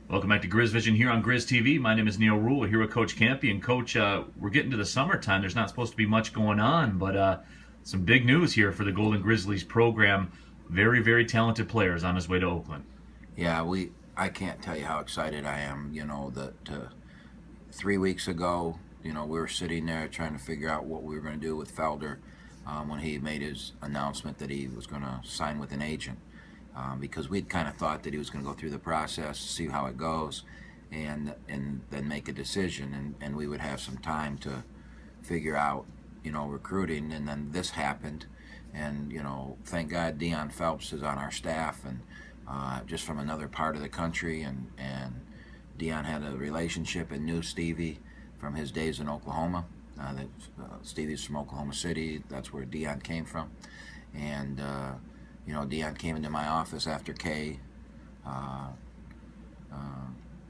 Welcome back to Grizz Vision here on Grizz TV. My name is Neil Rule. We're here with Coach Kampe. And Coach, we're getting to the summertime. There's not supposed to be much going on, but some big news here for the Golden Grizzlies program. Very, very talented players on his way to Oakland. Yeah, I can't tell you how excited I am. That 3 weeks ago, we were sitting there trying to figure out what we were going to do with Felder when he made his announcement that he was going to sign with an agent. Because we'd kind of thought that he was going to go through the process, see how it goes, and then make a decision, and we would have some time to figure out, recruiting. And then this happened, and thank God Deion Phelps is on our staff, and just from another part of the country, and Deion had a relationship and knew Stevie from his days in Oklahoma. Stevie's from Oklahoma City. That's where Deion came from, and Deion came into my office after Kay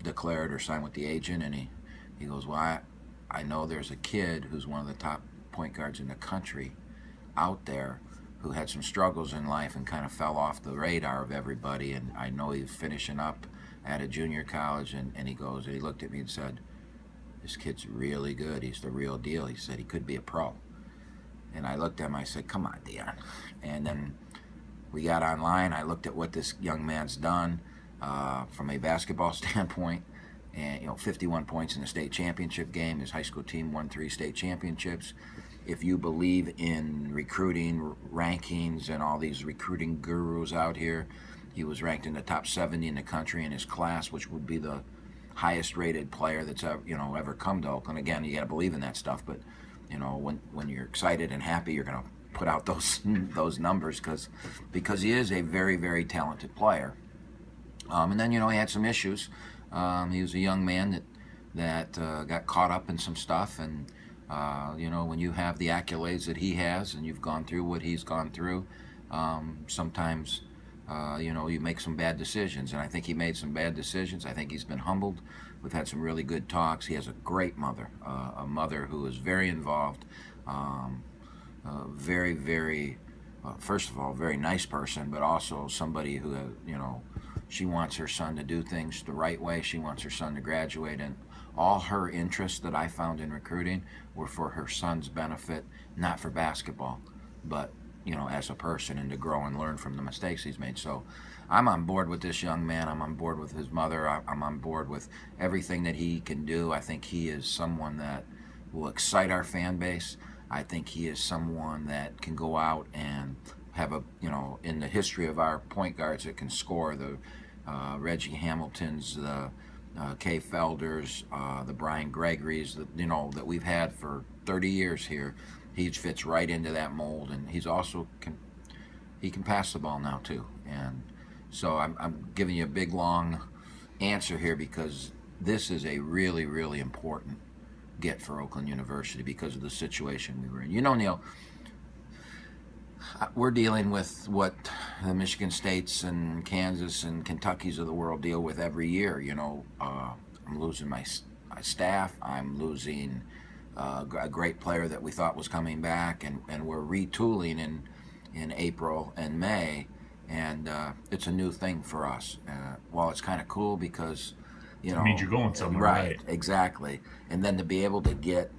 declared or signed with the agent, and he goes, well, I know there's a kid who's one of the top point guards in the country out there who had some struggles in life and kind of fell off the radar of everybody, and I know he's finishing up at a junior college, and he looked at me and said, this kid's really good, he's the real deal. He said he could be a pro. And I looked at him, I said, come on, Deion. And then we got online. I looked at what this young man's done from a basketball standpoint, and 51 points in the state championship game. His high school team won 3 state championships. If you believe in recruiting rankings and all these recruiting gurus out here, he was ranked in the top 70 in the country in his class, which would be the highest rated player that's ever come to Oakland. Again, you got to believe in that stuff, but when you're excited and happy, you're going to put out those numbers because he is a very, very talented player. And then he had some issues. He was a young man that got caught up in some stuff, and when you have the accolades that he has and you've gone through what he's gone through, sometimes you make some bad decisions, and I think he made some bad decisions. I think he's been humbled. We've had some really good talks. He has a great mother, a mother who is very involved. Very, very, first of all, very nice person, but also somebody who, she wants her son to do things the right way. She wants her son to graduate, and all her interests that I found in recruiting were for her son's benefit, not for basketball, but, as a person, and to grow and learn from the mistakes he's made. So I'm on board with this young man. I'm on board with his mother. I'm on board with everything that he can do. I think he is someone that will excite our fan base. I think he is someone that can go out and have in the history of our point guards that can score, the Reggie Hamiltons, the Kay Felders, the Brian Gregorys, that we've had for 30 years here. He fits right into that mold, and he's also he can pass the ball now too. And so I'm giving you a big long answer here because this is a really, really important get for Oakland University because of the situation we were in. Neil, we're dealing with what the Michigan States and Kansas and Kentuckys of the world deal with every year. I'm losing my staff. I'm losing a great player that we thought was coming back, and we're retooling in April and May, and it's a new thing for us. While it's kind of cool because It means you're going somewhere, right? Exactly. And then to be able to get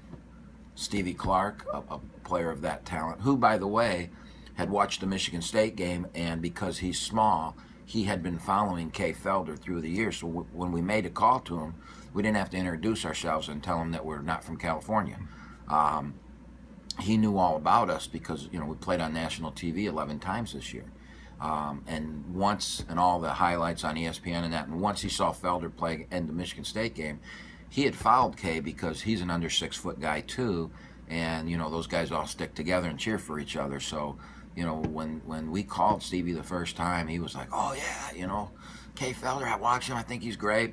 Stevie Clark, a player of that talent, who, by the way, had watched the Michigan State game, and because he's small, he had been following Kay Felder through the years. So when we made a call to him, we didn't have to introduce ourselves and tell him that we're not from California. He knew all about us because, we played on national TV 11 times this year. And all the highlights on ESPN and that, and once he saw Felder play in the Michigan State game, he had fouled Kay because he's an under 6 foot guy too, and those guys all stick together and cheer for each other. So when we called Stevie the first time, he was like, oh yeah, Kay Felder, I watch him, I think he's great,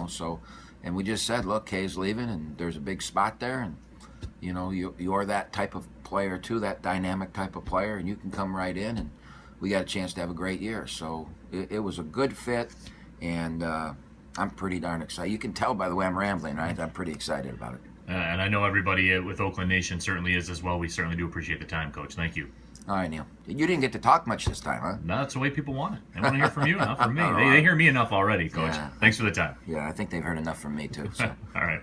so, and we just said, look, Kay's leaving and there's a big spot there, and you're that type of player too, that dynamic type of player, and you can come right in, and we got a chance to have a great year. So it was a good fit, and I'm pretty darn excited. You can tell by the way I'm rambling, right? I'm pretty excited about it. And I know everybody with Oakland Nation certainly is as well. We certainly do appreciate the time, Coach. Thank you. All right, Neil. You didn't get to talk much this time, huh? No, that's the way people want it. They want to hear from you, not from me. All They right. hear me enough already, Coach. Yeah. Thanks for the time. Yeah, I think they've heard enough from me, too. So. All right.